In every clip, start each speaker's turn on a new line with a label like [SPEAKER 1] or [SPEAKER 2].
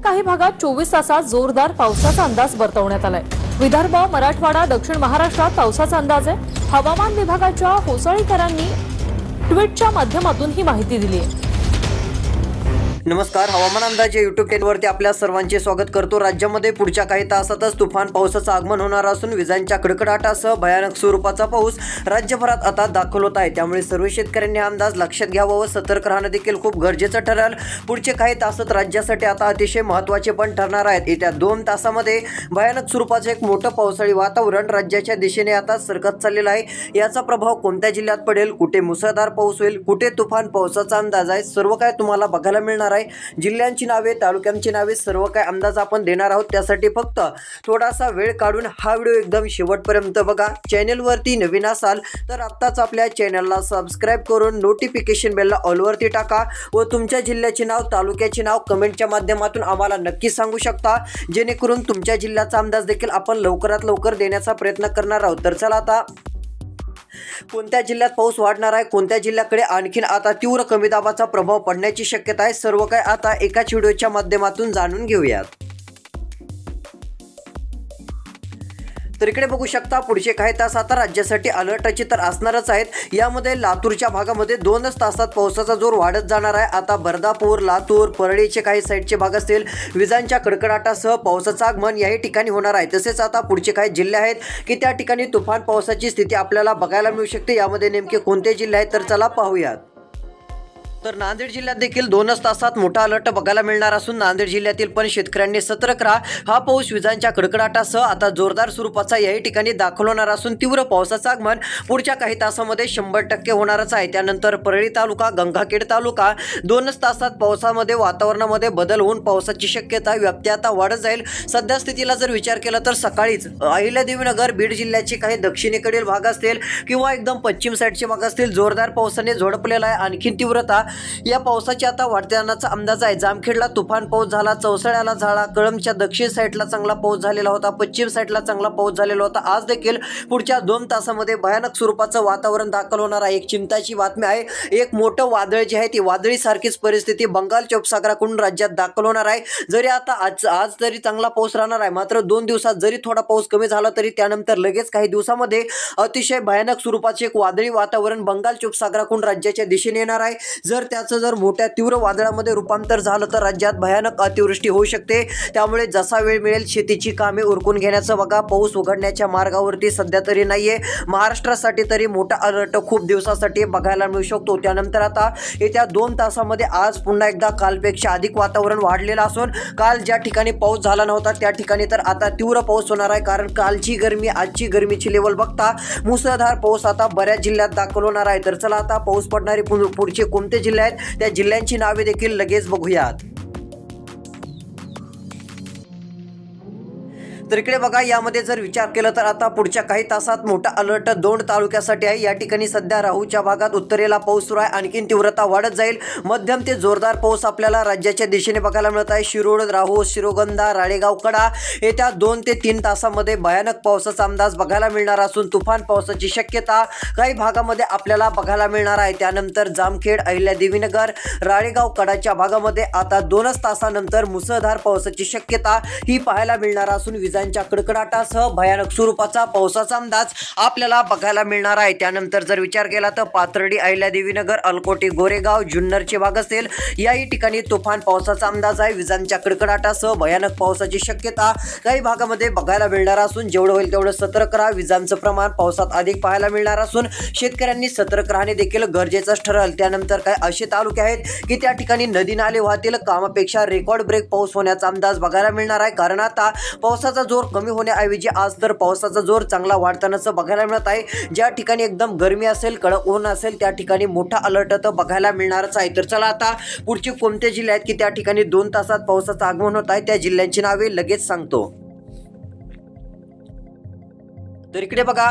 [SPEAKER 1] काही भागात 24 तासात जोरदार पावसाचा अंदाज वर्तवण्यात आलाय। विदर्भ, मराठवाडा, दक्षिण महाराष्ट्रात पावसाचा अंदाज आहे। हवामान विभागाच्या होसळीकरांनी ट्विटच्या माध्यमातून ही माहिती दिली आहे।
[SPEAKER 2] नमस्कार, हवामान अंदाज या यूट्यूब चॅनलवरती आपल्या सर्वांचे स्वागत करतो। राज्यामध्ये पुढच्या काही तासातच तुफान पावसाचं आगमन होणार असून विजांच्या कडकडाटासह भयानक स्वरूपाचा पाऊस राज्यभरात आता दाखल होत आहे। त्यामुळे सर्व शेतकऱ्यांनी हा अंदाज लक्षात घ्यावा व सतर्क राहणं देखील खूप गरजेचं ठरेल। पुढचे काही तासात राज्यासाठी आता अतिशय महत्त्वाचे पण ठरणार आहेत। येत्या 2 तासामध्ये भयानक स्वरूपाचं एक मोठं पावसाळी वातावरण राज्याच्या दिशेने आता सरकत चाललेलं आहे। याचा प्रभाव कोणत्या जिल्ह्यात पडेल, कुठे मुसळधार पाऊस होईल, कुठे तुफान पावसाचा अंदाज आहे, सर्व काय तुम्हाला बघायला मिळणार आहे। जिल्ह्यांची नावे, तालुक्यांची नावे, सर्व काय अंदाज आपण देणार आहोत। त्यासाठी फक्त थोडासा वेळ काढून हा व्हिडिओ एकदम शेवटपर्यंत बघा। चॅनलवरती नवीन असाल तर आत्ताच आपल्या चॅनलला सबस्क्राइब करून नोटिफिकेशन बेलला ऑल वरती टाका व तुमच्या जिल्ह्याचे नाव, तालुक्याचे नाव कमेंटच्या माध्यमातून आम्हाला नक्की सांगू शकता, जेणेकरून तुमच्या जिल्ह्याचा अंदाज देखील आपण लवकरात लवकर देण्याचा प्रयत्न करणार आहोत। तर चला आता कोणत्या जिल्ह्यात पाऊस वाढणार आहे, कोणत्या जिल्ह्याकडे आणखीन आता तीव्र कमी दाबाचा प्रभाव पडण्याची शक्यता आहे, सर्व काय आता एकाच व्हिडिओच्या माध्यमातून जाणून घेऊयात। तर इकडे बघू शकता पुढचे काही तास आता राज्यासाठी अलर्टची तर असणारच आहेत। यामध्ये लातूरच्या भागामध्ये 2च तासात पावसाचा जोर वाढत जाणार आहे। आता बर्दापूर, लातूर, परळीचे काही साईडचे भाग असतील, विजांच्या कडकडाटासह पावसाचं आगमन याही ठिकाणी होणार आहे। तसेच आता पुढचे काही जिल्हे आहेत की त्या ठिकाणी तुफान पावसाची स्थिती आपल्याला बघायला मिळू शकते। यामध्ये नेमके कोणते जिल्हे आहेत तर चला पाहूयात। तर नांदेड जिल्ह्यात देखील 2च तासात मोठा अलर्ट बघायला मिळणार असून नांदेड जिल्ह्यातील पण शेतकऱ्यांनी सतर्क राहा। हा पाऊस विजांच्या कडकडाटासह आता जोरदार स्वरूपाचा याही ठिकाणी दाखल होणार असून तीव्र पावसाचं आगमन पुढच्या काही तासामध्ये 100% होणारच आहे। त्यानंतर परळी तालुका, गंगाखेड तालुका 2च तासात पावसामध्ये वातावरणामध्ये बदल होऊन पावसाची शक्यता व्यक्ती आता वाढत जाईल। सध्या स्थितीला जर विचार केला तर सकाळीच अहिल्यादेवीनगर, बीड जिल्ह्याचे काही दक्षिणेकडील भाग असतील किंवा एकदम पश्चिम साईडचे भाग असतील, जोरदार पावसाने झोडपलेला आहे। आणखीन तीव्रता या पावसाची आता वाढण्याचा अंदाज आहे। जामखेडला तुफान पाऊस झाला, चौसाळ्याला झाला, कळंबच्या दक्षिण साईडला चांगला पाऊस झालेला होता, पश्चिम साईडला चांगला पाऊस झालेला होता। आज देखील पुढच्या 2 तासामध्ये भयानक स्वरूपाचं वातावरण दाखल होणार आहे। एक चिंताची बातमी आहे, एक मोठं वादळ जे आहे ती वादळीसारखीच परिस्थिती बंगालच्या उपसागराकडून राज्यात दाखल होणार आहे। जरी आता आज जरी चांगला पाऊस राहणार आहे, मात्र 2 दिवसात जरी थोडा पाऊस कमी झाला तरी त्यानंतर लगेच काही दिवसामध्ये अतिशय भयानक स्वरूपाचे एक वादळी वातावरण बंगालच्या उपसागराकडून राज्याच्या दिशेने येणार आहे। जर मोठ्या तीव्र वादळामध्ये रूपांतर झालं तर राज्यात भयानक अतिवृष्टी होऊ शकते। त्यामुळे जसा वेळ मिळेल शेतीची कामे उरकून घेण्याचं बघा। पाऊस उघडण्याच्या मार्गावरती सध्या तरी नाहीये। महाराष्ट्रासाठी तरी मोठा अलर्ट खूप दिवसासाठी बघायला मिळू शकतो। त्यानंतर आता येत्या 2 तासामध्ये आज पुन्हा एकदा कालपेक्षा अधिक वातावरण वाढलेलं असून काल ज्या ठिकाणी पाऊस झाला नव्हता त्या ठिकाणी तर आता तीव्र पाऊस होणार आहे। कारण कालची गरमी, आजची गरमीची लेवल बघता मुसळधार पाऊस आता बऱ्याच जिल्ह्यात दाखल होणार आहे। तर चला आता पाऊस पडणारे पुढचे कोणते जिल्हे आहेत त्या जिल्ह्यांची नावे देखील लगेच बघूयात। तर इकडे बघा, यामध्ये जर विचार केला तर आता पुढच्या काही तासात मोठा अलर्ट 2 तालुक्यासाठी आहे। या ठिकाणी सध्या राहूच्या भागात उत्तरेला पाऊस सुरू आहे, आणखीन तीव्रता वाढत जाईल। मध्यम ते जोरदार पाऊस आपल्याला राज्याच्या दिशेने बघायला मिळत आहे। शिरोळ, राहू, श्रीगोंदा, राळेगाव, कडा येत्या 2 ते 3 तासामध्ये भयानक पावसाचा अंदाज बघायला मिळणार असून तुफान पावसाची शक्यता काही भागामध्ये आपल्याला बघायला मिळणार आहे। त्यानंतर जामखेड, अहिल्यादेवीनगर, राळेगाव, कडाच्या भागामध्ये आता 2च तासानंतर मुसळधार पावसाची शक्यता ही पाहायला मिळणार असून विजांच्या कडकडाटासह भयानक स्वरूपाचा पावसाचा अंदाज आपल्याला बघायला मिळणार आहे। त्यानंतर जर विचार केला तर पाथर्डी, अहिल्यादेवीनगर, अलकोटी, गोरेगाव, जुन्नरचे भाग असेल, याही ठिकाणी तुफान पावसाचा अंदाज आहे। विजांच्या कडकडाटासह भयानक पावसाची शक्यता काही भागामध्ये बघायला मिळणार असून जेवढं होईल तेवढं सतर्क राहा। विजांचं प्रमाण पावसात अधिक पाहायला मिळणार असून शेतकऱ्यांनी सतर्क राहणे देखील गरजेचंच ठरेल। त्यानंतर काही असे तालुके आहेत की त्या ठिकाणी नदी नाले वाहतील, कामापेक्षा रेकॉर्ड ब्रेक पाऊस होण्याचा अंदाज बघायला मिळणार आहे। कारण आता पावसाचा जोर कमी होण्याऐवजी आज तर पावसाचा जोर चांगला वाढतानाच बघायला मिळत आहे। ज्या ठिकाणी एकदम गरमी असेल, कडक ऊन असेल, त्या ठिकाणी मोठा अलर्ट तर बघायला मिळणारच आहे। तर चला आता पुढचे कोणते जिल्हे आहेत की त्या ठिकाणी 2 तासात पावसाचं आगमन होत आहे त्या जिल्ह्यांची नावे लगेच सांगतो। तर इकडे बघा,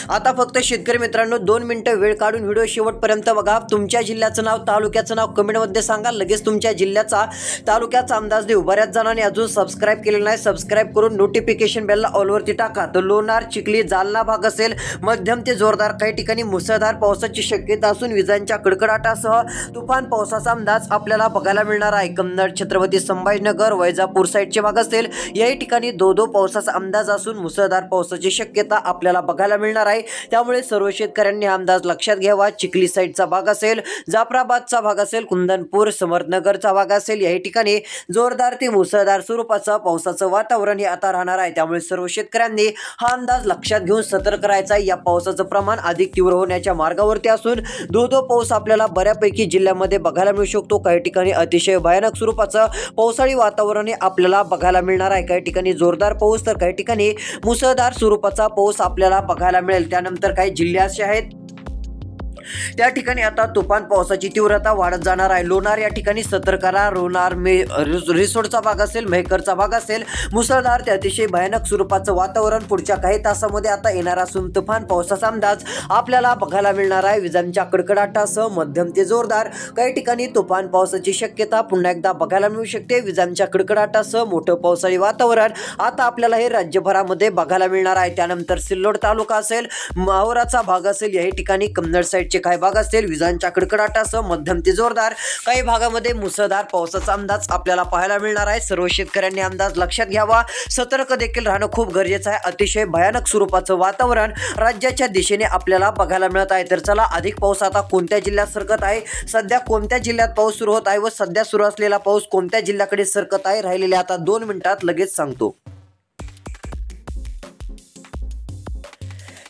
[SPEAKER 2] आता फक्त शेतकरी मित्रांनो 2 मिनिटं वेळ काढून व्हिडिओ शेवटपर्यंत बघा. तुमच्या जिल्ह्याचं नाव, तालुक्याचं नाव कमेंटमध्ये सांगा. लगेच तुमच्या जिल्ह्याचा, तालुक्याचा अंदाज देऊ. बऱ्याच जणांनी अजून सबस्क्राईब केलेलं नाही, सबस्क्राईब करून नोटिफिकेशन बेलला ऑलवरती टाका. तर लोणार, चिखली, जालना भाग असेल मध्यम ते जोरदार, काही ठिकाणी मुसळधार पावसाची शक्यता असून विजांच्या कडकडाटासह तुफान पावसाचा अंदाज आपल्याला बघायला मिळणार आहे. कन्नड, छत्रपती संभाजीनगर, वैजापूर साईडचे भाग असेल याही ठिकाणी दो पावसाचा अंदाज असून मुसळधार पावसाची शक्यता आपल्याला बघायला मिळणार आहे. त्यामुळे सर्व शेतकऱ्यांनी हा अंदाज लक्षात घ्यावा. चिखली साईडचा भाग असेल, जाफराबादचा भाग असेल, कुंदनपूर, समर्थनगरचा भाग असेल याही ठिकाणी जोरदार ते मुसळधार स्वरूपाचं पावसाचं वातावरण हे आता राहणार आहे. त्यामुळे सर्व शेतकऱ्यांनी हा अंदाज लक्षात घेऊन सतर्क राहायचा आहे. या पावसाचं प्रमाण अधिक तीव्र होण्याच्या मार्गावरती असून दो पाऊस आपल्याला बऱ्यापैकी जिल्ह्यामध्ये बघायला मिळू शकतो. काही ठिकाणी अतिशय भयानक स्वरूपाचं पावसाळी वातावरण हे आपल्याला बघायला मिळणार आहे. काही ठिकाणी जोरदार पाऊस तर काही ठिकाणी मुसळधार स्वरूपाचा पाऊस आपल्याला बघायला मिळेल. त्यानंतर काही जिल्हे असे आहेत त्या ठिकाणी आता तुफान पावसाची तीव्रता वाढत जाणार आहे. लोणार या ठिकाणी सतर्क राहा. लोणार, रिसोडचा भाग असेल, मेहकरचा भाग असेल, मुसळधार ते अतिशय भयानक स्वरूपाचं वातावरण पुढच्या काही तासामध्ये आता येणार असून तुफान पावसाचा अंदाज आपल्याला बघायला मिळणार आहे. विजांच्या कडकडाटासह मध्यम ते जोरदार काही ठिकाणी तुफान पावसाची शक्यता पुन्हा एकदा बघायला मिळू शकते. विजांच्या कडकडाटासह मोठं पावसाळी वातावरण आता आपल्याला हे राज्यभरामध्ये बघायला मिळणार आहे. त्यानंतर सिल्लोड तालुका असेल, मावराचा भाग असेल याही ठिकाणी, कन्नड साईडचे काही भाग असतील विजांच्या कडकडाटासह मध्यम ते जोरदार काही भागामध्ये मुसळधार पावसाचा अंदाज आपल्याला पाहायला मिळणार आहे. सर्व शेतकऱ्यांनी अंदाज लक्षात घ्यावा. सतर्क देखील राहणं खूप गरजेचं आहे. अतिशय भयानक स्वरूपाचं वातावरण राज्याच्या दिशेने आपल्याला बघायला मिळत आहे. तर चला, अधिक पाऊस आता कोणत्या जिल्ह्यात सरकत आहे, सध्या कोणत्या जिल्ह्यात पाऊस सुरू होत आहे व सध्या सुरू असलेला पाऊस कोणत्या जिल्ह्याकडे सरकत आहे, राहिलेले आता 2 मिनिटात लगेच सांगतो.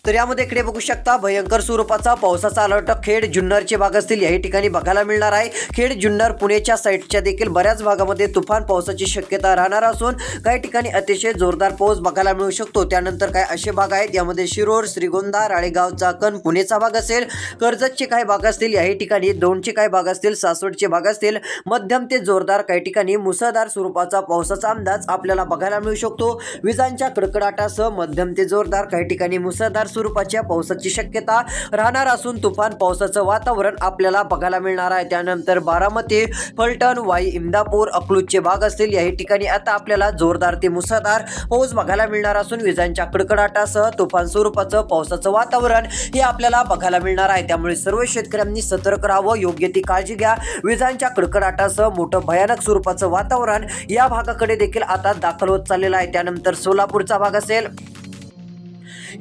[SPEAKER 2] तर यामध्ये इकडे बघू शकता भयंकर स्वरूपाचा पावसाचा अलर्ट खेड, जुन्नरचे भाग असतील याही ठिकाणी बघायला मिळणार आहे. खेड, जुन्नर, पुणेच्या साईडच्या देखील बऱ्याच भागामध्ये तुफान पावसाची शक्यता राहणार असून काही ठिकाणी अतिशय जोरदार पाऊस बघायला मिळू शकतो. त्यानंतर काय असे भाग आहेत यामध्ये शिरोर, श्रीगोंदा, राळेगाव, चाकण, पुणेचा भाग असेल, कर्जतचे काही भाग असतील याही ठिकाणी, दौंडचे काही भाग असतील, सासवडचे भाग असतील, मध्यम ते जोरदार काही ठिकाणी मुसळधार स्वरूपाचा पावसाचा अंदाज आपल्याला बघायला मिळू शकतो. विजांच्या कडकडाटासह मध्यम ते जोरदार काही ठिकाणी मुसळधार स्वरूपाच्या पावसाची शक्यता राहणार असून तुफान पावसाचं वातावरण आपल्याला बघायला मिळणार आहे. त्यानंतर बारामती, फलटण, वाई, इंदापूर, अकलूजचे भाग असतील याही ठिकाणी आता आपल्याला जोरदार ते मुसळधार पाऊस बघायला मिळणार असून विजांच्या कडकडाटासह तुफान स्वरूपाचं पावसाचं वातावरण हे आपल्याला बघायला मिळणार आहे. त्यामुळे सर्व शेतकऱ्यांनी सतर्क राहावं, योग्य ती काळजी घ्या. विजांच्या कडकडाटासह मोठं भयानक स्वरूपाचं वातावरण या भागाकडे देखील आता दाखल होत चाललेलं आहे. त्यानंतर सोलापूरचा भाग असेल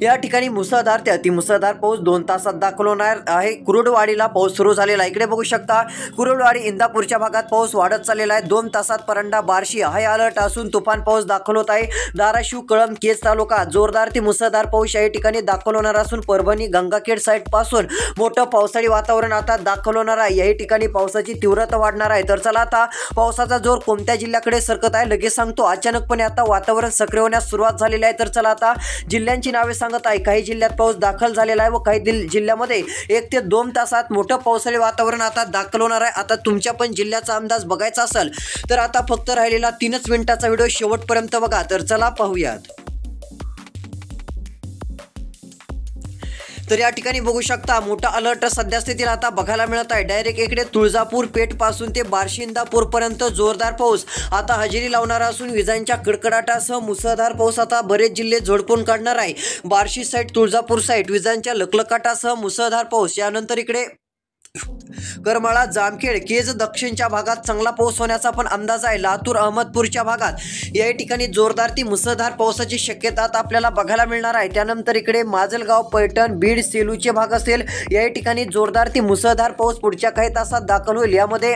[SPEAKER 2] या ठिकाणी मुसळधार ते अतिमुसळधार पाऊस 2 तासात दाखल होणार आहे. कुरुडवाडीला पाऊस सुरू झालेला आहे. इकडे बघू शकता कुरुडवाडी, इंदापूरच्या भागात पाऊस वाढत चाललेला आहे. 2 तासात परंडा, बार्शी हाय अलर्ट असून तुफान पाऊस दाखल होत आहे. धाराशिव, कळंब, केज तालुका जोरदार ते मुसळधार पाऊस या ठिकाणी दाखल होणार असून परभणी, गंगाखेड साईड पासून मोठं पावसाळी वातावरण आता दाखल होणार आहे. याही ठिकाणी पावसाची तीव्रता वाढणार आहे. तर चला, आता पावसाचा जोर कोणत्या जिल्ह्याकडे सरकत आहे लगेच सांगतो. अचानकपणे आता वातावरण सक्रिय होण्यास सुरुवात झालेली आहे. तर चला, आता जिल्ह्यांची नावे सांगत आहे. काही जिल्ह्यात पाऊस दाखल झालेला आहे व काही जिल्ह्यामध्ये 1 ते 2 तासात मोठं पावसाळी वातावरण आता दाखल होणार आहे. आता तुमच्या पण जिल्ह्याचा अंदाज बघायचा असेल तर आता फक्त राहिलेला 3च मिनिटाचा व्हिडिओ शेवटपर्यंत बघा. तर चला पाहूयात. तर या ठिकाणी बघू शकता मोठा अलर्ट सध्या स्थितीला आता बघायला मिळत आहे. डायरेक्ट इकडे तुळजापूर पेठ पासून ते बार्शी, इंदापूर पर्यंत जोरदार पाऊस आता हजेरी लावणार असून विजांच्या कडकडाटासह मुसळधार पाऊस आता बरेच जिल्हे झोडपून काढणार आहे. बार्शी साईड, तुळजापूर साईड विजांच्या लखलकाटासह मुसळधार पाऊस. यानंतर इकडे करमाळा, जामखेड, केज दक्षिणच्या भागात चांगला पाऊस होण्याचा पण अंदाज आहे. लातूर, अहमदपूरच्या भागात या ठिकाणी जोरदार ती मुसळधार पावसाची शक्यता आता आपल्याला बघायला मिळणार आहे. त्यानंतर इकडे माजलगाव, पैठण, बीड, सेलूचे भाग असेल या ठिकाणी जोरदार ती मुसळधार पाऊस पुढच्या काही तासात दाखल होईल. यामध्ये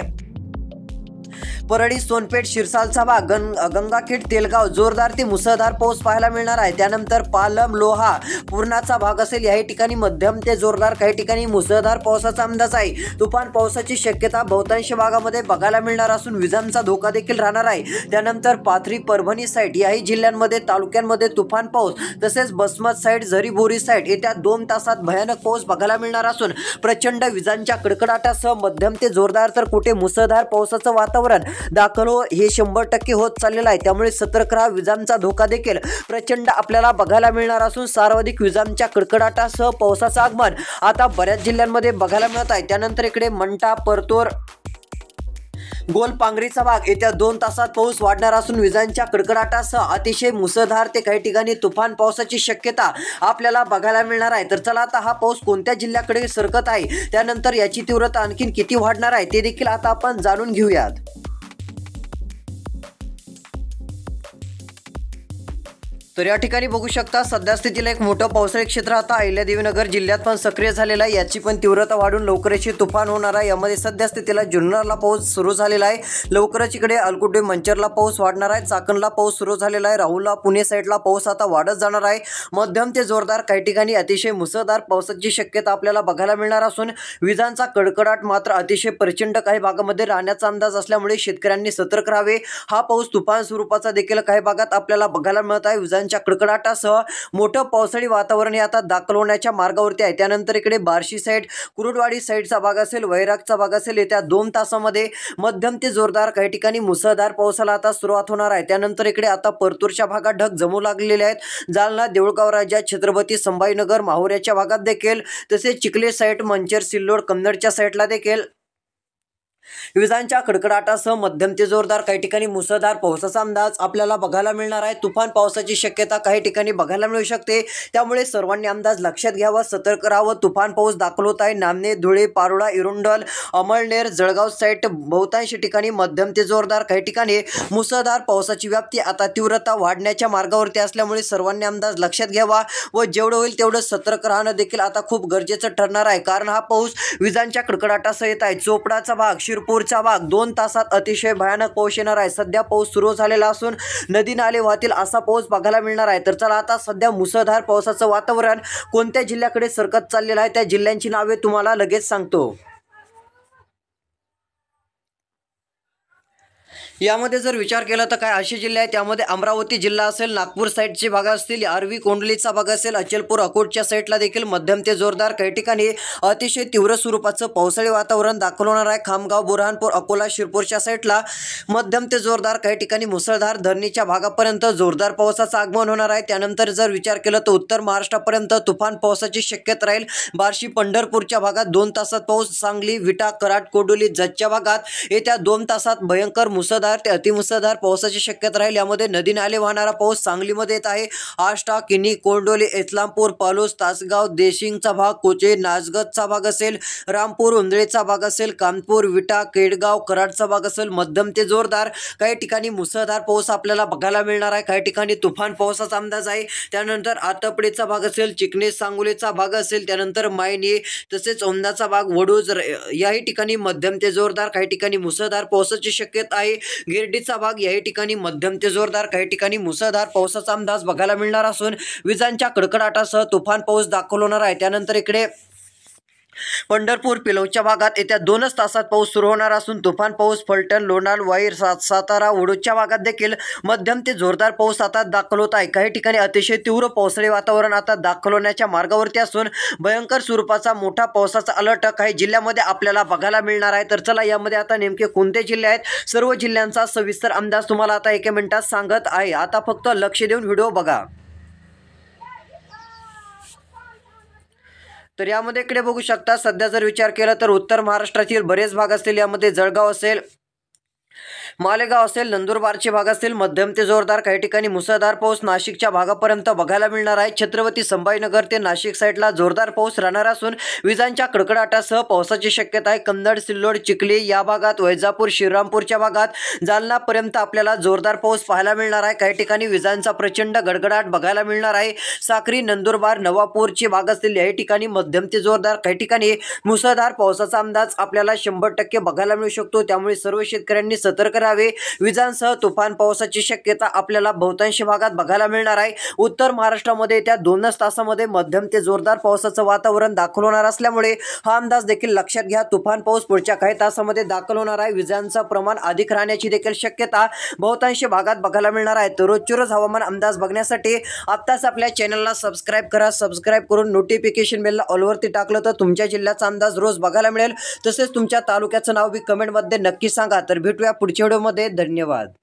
[SPEAKER 2] परळी, सोनपेठ, शिरसालचा भाग, गंगाखेड, तेलगाव जोरदार ते मुसळधार पाऊस पाहायला मिळणार आहे. त्यानंतर पालम, लोहा, पूर्णाचा भाग असेल याही ठिकाणी मध्यम ते जोरदार काही ठिकाणी मुसळधार पावसाचा अंदाज आहे. तुफान पावसाची शक्यता बहुतांश भागामध्ये बघायला मिळणार असून विजांचा धोका देखील राहणार आहे. त्यानंतर पाथरी, परभणी साईड याही जिल्ह्यांमध्ये, तालुक्यांमध्ये तुफान पाऊस, तसेच बसमत साईड, झरी, बोरी साईड येत्या 2 तासात भयानक पाऊस बघायला मिळणार असून प्रचंड विजांच्या कडकडाटासह मध्यम ते जोरदार तर कुठे मुसळधार पावसाचं वातावरण दाखल हे 100% होत चाललेलं आहे। त्यामुळे सतर्क राहा। विजांचा धोका देखील प्रचंड आपल्याला बघायला मिळणार असून सर्वाधिक विजांच्या कडकडाटासह पावसाचं आगमन आता बऱ्याच जिल्ह्यांमध्ये बघायला मिळत आहे। त्यानंतर इकडे मंठा, परतूर, गोलपांगरीचा भाग येत्या 2 तासात पाऊस वाढणार असून विजांच्या कडकडाटासह अतिशय मुसळधार ते काही ठिकाणी तुफान पावसाची शक्यता आपल्याला बघायला मिळणार आहे। तर चला आता हा पाऊस कोणत्या जिल्ह्याकडे सरकत आहे, त्यानंतर याची तीव्रता आणखीन किती वाढणार आहे ते देखील आता आपण जाणून घेऊयात। तर या ठिकाणी बघू शकता सध्या स्थितीला एक मोठं पावसाळी क्षेत्र आता अहिल्यादेवीनगर जिल्ह्यात पण सक्रिय झालेला आहे। याची पण तीव्रता वाढून लवकरच तुफान होणार आहे। यामध्ये सध्या स्थितीला जुन्नरला पाऊस सुरू झालेला आहे। लवकरच इकडे अलकुटे, मंचरला पाऊस वाढणार आहे। चाकणला पाऊस सुरू झालेला आहे। राहुलला, पुणे साईडला पाऊस आता वाढत जाणार आहे। मध्यम ते जोरदार काही ठिकाणी अतिशय मुसळधार पावसाची शक्यता आपल्याला बघायला मिळणार असून विजांचा कडकडाट मात्र अतिशय प्रचंड काही भागामध्ये राहण्याचा अंदाज असल्यामुळे शेतकऱ्यांनी सतर्क राहावे। हा पाऊस तुफान स्वरूपाचा देखील काही भागात आपल्याला बघायला मिळत आहे। कडकडाटासह मोठं पावसाळी वातावरण हे आता दाखल होण्याच्या मार्गावरती आहे। त्यानंतर इकडे बार्शी साईड, कुरुडवाडी साईडचा भाग असेल, वैरागचा भाग असेल, येत्या 2 तासामध्ये मध्यम ते जोरदार काही ठिकाणी मुसळधार पावसाला आता सुरुवात होणार आहे। त्यानंतर इकडे आता परतूरच्या भागात ढग जमू लागलेले आहेत। जालना, देऊळगाव राजा, छत्रपती संभाजीनगर, माहुऱ्याच्या भागात देखील, तसेच चिखले साईड, मंचर, सिल्लोड, कन्नडच्या साईडला देखील विजांच्या कडकडाटासह मध्यम ते जोरदार काही ठिकाणी मुसळधार पावसाचा अंदाज आपल्याला बघायला मिळणार आहे। तुफान पावसाची शक्यता काही ठिकाणी बघायला मिळू शकते। त्यामुळे सर्वांनी अंदाज लक्षात घ्यावा, सतर्क राहावं। तुफान पाऊस दाखल होत आहे। नामने, धुळे, पारोळा, इरुंडल, अमळनेर, जळगाव साईड बहुतांश ठिकाणी मध्यम ते जोरदार काही ठिकाणी मुसळधार पावसाची व्याप्ती आता तीव्रता वाढण्याच्या मार्गावरती असल्यामुळे सर्वांनी अंदाज लक्षात घ्यावा व जेवढं होईल तेवढं सतर्क राहणं देखील आता खूप गरजेचं ठरणार आहे। कारण हा पाऊस विजांच्या कडकडाटासह येत आहे। चोपडाचा भाग, शिरपूरचा भाग 2 तासात अतिशय भयानक पाऊस येणार आहे। सध्या पाऊस सुरू झालेला असून नदी नाले वाहतील असा पाऊस बघायला मिळणार आहे। तर चला आता सध्या मुसळधार पावसाचं वातावरण कोणत्या जिल्ह्याकडे सरकत चाललेलं आहे त्या जिल्ह्यांची नावे तुम्हाला लगेच सांगतो। यामध्ये जर विचार केला तर काय असे जिल्हे आहेत, त्यामध्ये अमरावती जिल्हा असेल, नागपूर साईडचे भाग असतील, आर्वी कोंडलीचा भाग असेल, अचलपूर, अकोटच्या साईडला देखील मध्यम ते जोरदार काही ठिकाणी अतिशय तीव्र स्वरूपाचं पावसाळी वातावरण दाखल होणार आहे। खामगाव, बुरहानपूर, अकोला, शिरपूरच्या साईडला मध्यम ते जोरदार काही ठिकाणी मुसळधार धरणीच्या भागापर्यंत जोरदार पावसाचं आगमन होणार आहे। त्यानंतर जर विचार केला तर उत्तर महाराष्ट्रापर्यंत तुफान पावसाची शक्यता राहील। बार्शी, पंढरपूरच्या भागात 2 तासात पाऊस, सांगली, विटा, कराड, कोडोली, जतच्या भागात येत्या 2 तासात भयंकर मुसळधार ते अतिमुसळधार पावसाची शक्यता राहील। यामध्ये नदी नाले वाहणारा पाऊस सांगलीमध्ये येत आहे। आष्टा, किनी, कोंडोली, इस्लामपूर, पालोस, तासगाव, देशिंगचा भाग, कोचे, नाजगतचा भाग असेल, रामपूर, उंदळेचा भाग असेल, कानपूर, विटा, केडगाव, कराडचा भाग असेल, मध्यम ते जोरदार काही ठिकाणी मुसळधार पाऊस आपल्याला बघायला मिळणार आहे। काही ठिकाणी तुफान पावसाचा अंदाज आहे। त्यानंतर आतपडेचा भाग असेल, चिकणे, सांगोलेचा भाग असेल, त्यानंतर मायनी, तसेच औंधाचा भाग, वडूज याही ठिकाणी मध्यम ते जोरदार काही ठिकाणी मुसळधार पावसाची शक्यता आहे। गिरडीचा भाग याही ठिकाणी मध्यम ते जोरदार काही ठिकाणी मुसळधार पावसाचा अंदाज बघायला मिळणार असून विजांच्या कडकडाटासह तुफान पाऊस दाखल होणार आहे। त्यानंतर इकडे पंढरपूर, पिलवच्या भागात येत्या 2च तासात पाऊस सुरू होणार असून तुफान पाऊस फलटण, लोणार, वाईर, सातारा, वडूजच्या भागात देखील मध्यम ते जोरदार पाऊस आता दाखल होत आहे। काही ठिकाणी अतिशय तीव्र पावसाळी वातावरण आता दाखल होण्याच्या मार्गावरती असून भयंकर स्वरूपाचा मोठा पावसाचा अलर्ट काही जिल्ह्यामध्ये आपल्याला बघायला मिळणार आहे। तर चला यामध्ये आता नेमके कोणते जिल्हे आहेत, सर्व जिल्ह्यांचा सविस्तर अंदाज तुम्हाला आता 1 मिनिटात सांगत आहे। आता फक्त लक्ष देऊन व्हिडिओ बघा। तर यामध्ये इकडे बघू शकता सध्या जर विचार केला तर उत्तर महाराष्ट्रातील बरेच भाग असतील। यामध्ये जळगाव असेल, मालेगाव असेल, नंदुरबारचे भाग असतील, मध्यम ते जोरदार काही ठिकाणी मुसळधार पाऊस नाशिकच्या भागापर्यंत बघायला मिळणार आहे। छत्रपती संभाजीनगर ते नाशिक साईडला जोरदार पाऊस राहणार असून विजांच्या कडकडाटासह पावसाची शक्यता आहे। कन्नड, सिल्लोड, चिखली या भागात, वैजापूर, श्रीरामपूरच्या भागात, जालनापर्यंत आपल्याला जोरदार पाऊस पाहायला मिळणार आहे। काही ठिकाणी विजांचा प्रचंड गडगडाट बघायला मिळणार आहे। साक्री, नंदुरबार, नवापूरचे भाग असतील, याही ठिकाणी मध्यम ते जोरदार काही ठिकाणी मुसळधार पावसाचा अंदाज आपल्याला 100% बघायला मिळू शकतो। त्यामुळे सर्व शेतकऱ्यांनी सतर्क राहावे। विजांसह तुफान पावसाची शक्यता आपल्याला बहुतांश भागात बघायला मिळणार आहे। उत्तर महाराष्ट्रामध्ये त्या 2च तासामध्ये मध्यम ते जोरदार पावसाचं वातावरण दाखल होणार असल्यामुळे हा अंदाज देखील लक्षात घ्या। तुफान पाऊस पुढच्या काही तासामध्ये दाखल होणार आहे। विजांचं प्रमाण अधिक राहण्याची देखील शक्यता बहुतांश भागात बघायला मिळणार आहे। तर रोजचे रोज हवामान अंदाज बघण्यासाठी आत्ताच आपल्या चॅनलला सबस्क्राईब करा। सबस्क्राईब करून नोटिफिकेशन बेलला ऑलवरती टाकलं तर तुमच्या जिल्ह्याचा अंदाज रोज बघायला मिळेल। तसेच तुमच्या तालुक्याचं नाव बी कमेंटमध्ये नक्की सांगा। तर भेटूया पुढच्या व्हिडिओ व्हिडिओमध्ये. धन्यवाद.